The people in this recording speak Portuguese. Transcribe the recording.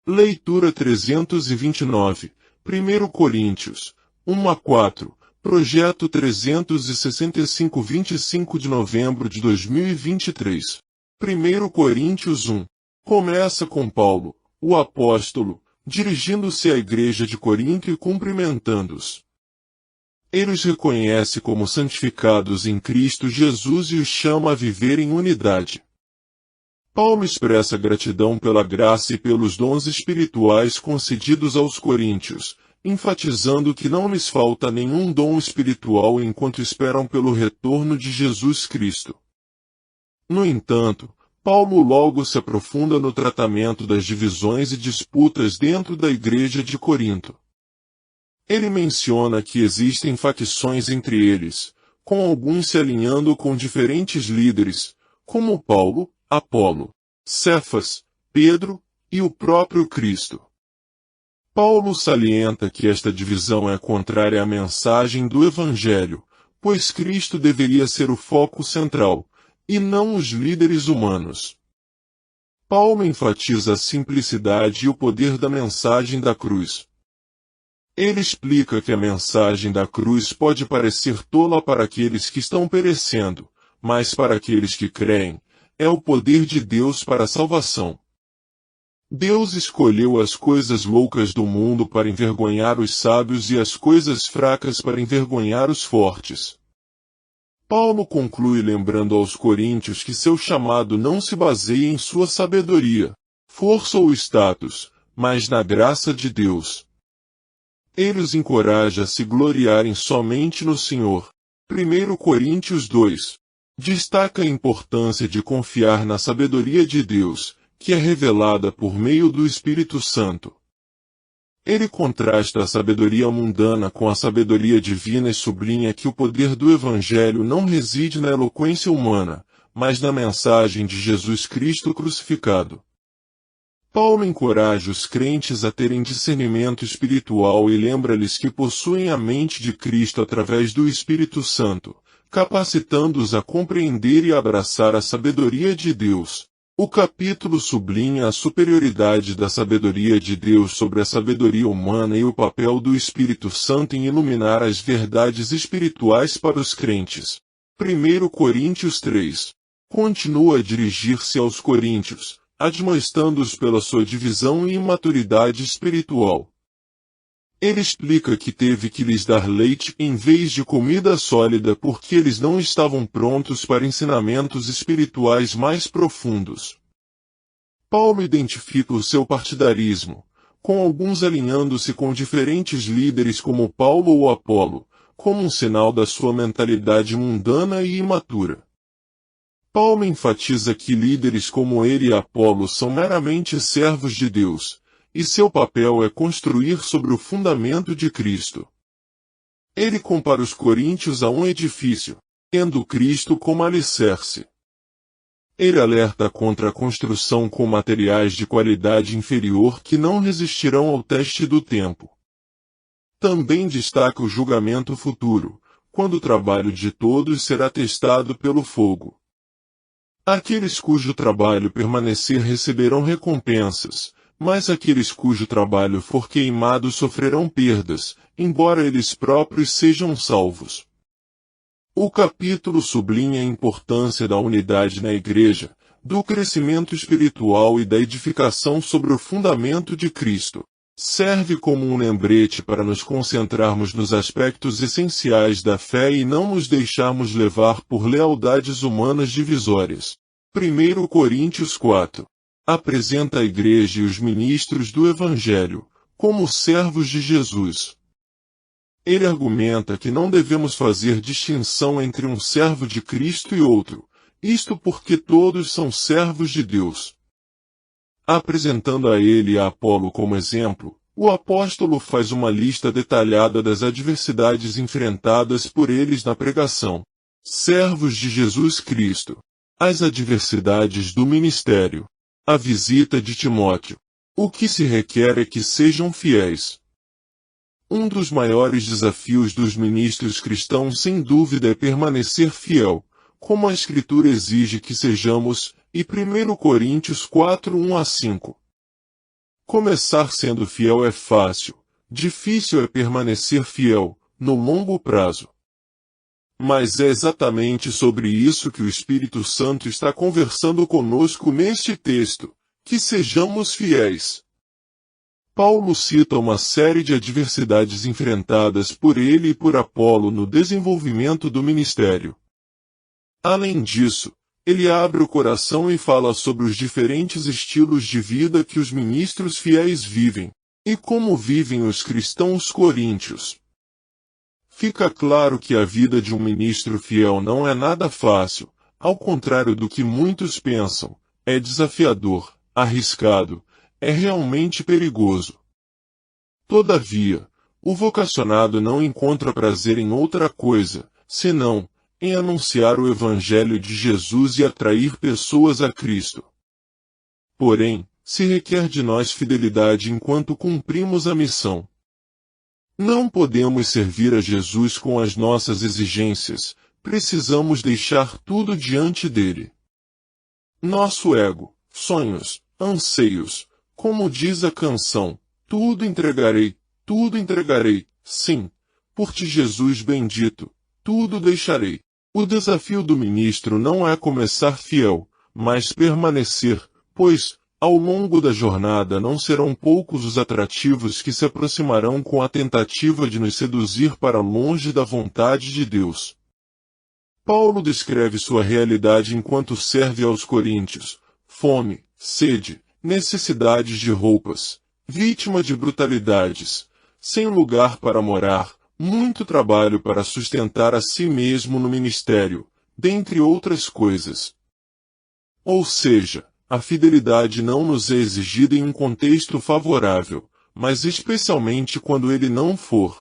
Leitura 329, 1 Coríntios, 1 a 4, Projeto 365, 25 de novembro de 2023. 1 Coríntios 1. Começa com Paulo, o apóstolo, dirigindo-se à igreja de Corinto e cumprimentando-os. Ele os reconhece como santificados em Cristo Jesus e os chama a viver em unidade. Paulo expressa gratidão pela graça e pelos dons espirituais concedidos aos coríntios, enfatizando que não lhes falta nenhum dom espiritual enquanto esperam pelo retorno de Jesus Cristo. No entanto, Paulo logo se aprofunda no tratamento das divisões e disputas dentro da igreja de Corinto. Ele menciona que existem facções entre eles, com alguns se alinhando com diferentes líderes, como Paulo, Apolo, Cefas, Pedro e o próprio Cristo. Paulo salienta que esta divisão é contrária à mensagem do Evangelho, pois Cristo deveria ser o foco central, e não os líderes humanos. Paulo enfatiza a simplicidade e o poder da mensagem da cruz. Ele explica que a mensagem da cruz pode parecer tola para aqueles que estão perecendo, mas para aqueles que creem, é o poder de Deus para a salvação. Deus escolheu as coisas loucas do mundo para envergonhar os sábios e as coisas fracas para envergonhar os fortes. Paulo conclui lembrando aos coríntios que seu chamado não se baseia em sua sabedoria, força ou status, mas na graça de Deus. Ele os encoraja a se gloriarem somente no Senhor. 1 Coríntios 2. Destaca a importância de confiar na sabedoria de Deus, que é revelada por meio do Espírito Santo. Ele contrasta a sabedoria mundana com a sabedoria divina e sublinha que o poder do Evangelho não reside na eloquência humana, mas na mensagem de Jesus Cristo crucificado. Paulo encoraja os crentes a terem discernimento espiritual e lembra-lhes que possuem a mente de Cristo através do Espírito Santo, capacitando-os a compreender e abraçar a sabedoria de Deus. O capítulo sublinha a superioridade da sabedoria de Deus sobre a sabedoria humana e o papel do Espírito Santo em iluminar as verdades espirituais para os crentes. 1 Coríntios 3. Continua a dirigir-se aos coríntios, admoestando-os pela sua divisão e imaturidade espiritual. Ele explica que teve que lhes dar leite em vez de comida sólida porque eles não estavam prontos para ensinamentos espirituais mais profundos. Paulo identifica o seu partidarismo, com alguns alinhando-se com diferentes líderes como Paulo ou Apolo, como um sinal da sua mentalidade mundana e imatura. Paulo enfatiza que líderes como ele e Apolo são meramente servos de Deus, e seu papel é construir sobre o fundamento de Cristo. Ele compara os coríntios a um edifício, tendo Cristo como alicerce. Ele alerta contra a construção com materiais de qualidade inferior que não resistirão ao teste do tempo. Também destaca o julgamento futuro, quando o trabalho de todos será testado pelo fogo. Aqueles cujo trabalho permanecer receberão recompensas, mas aqueles cujo trabalho for queimado sofrerão perdas, embora eles próprios sejam salvos. O capítulo sublinha a importância da unidade na igreja, do crescimento espiritual e da edificação sobre o fundamento de Cristo. Serve como um lembrete para nos concentrarmos nos aspectos essenciais da fé e não nos deixarmos levar por lealdades humanas divisórias. 1 Coríntios 4. Apresenta a igreja e os ministros do Evangelho, como servos de Jesus. Ele argumenta que não devemos fazer distinção entre um servo de Cristo e outro, isto porque todos são servos de Deus. Apresentando a ele e a Apolo como exemplo, o apóstolo faz uma lista detalhada das adversidades enfrentadas por eles na pregação. Servos de Jesus Cristo. As adversidades do ministério. A visita de Timóteo. O que se requer é que sejam fiéis. Um dos maiores desafios dos ministros cristãos sem dúvida é permanecer fiel, como a Escritura exige que sejamos, e 1 Coríntios 4, 1 a 5. Começar sendo fiel é fácil, difícil é permanecer fiel, no longo prazo. Mas é exatamente sobre isso que o Espírito Santo está conversando conosco neste texto, que sejamos fiéis. Paulo cita uma série de adversidades enfrentadas por ele e por Apolo no desenvolvimento do ministério. Além disso, ele abre o coração e fala sobre os diferentes estilos de vida que os ministros fiéis vivem, e como vivem os cristãos coríntios. Fica claro que a vida de um ministro fiel não é nada fácil, ao contrário do que muitos pensam, é desafiador, arriscado, é realmente perigoso. Todavia, o vocacionado não encontra prazer em outra coisa, senão em anunciar o Evangelho de Jesus e atrair pessoas a Cristo. Porém, se requer de nós fidelidade enquanto cumprimos a missão. Não podemos servir a Jesus com as nossas exigências, precisamos deixar tudo diante dele. Nosso ego, sonhos, anseios, como diz a canção, tudo entregarei, sim, por ti Jesus bendito, tudo deixarei. O desafio do ministro não é começar fiel, mas permanecer, pois, ao longo da jornada não serão poucos os atrativos que se aproximarão com a tentativa de nos seduzir para longe da vontade de Deus. Paulo descreve sua realidade enquanto serve aos coríntios: fome, sede, necessidades de roupas, vítima de brutalidades, sem lugar para morar, muito trabalho para sustentar a si mesmo no ministério, dentre outras coisas. Ou seja, a fidelidade não nos é exigida em um contexto favorável, mas especialmente quando ele não for.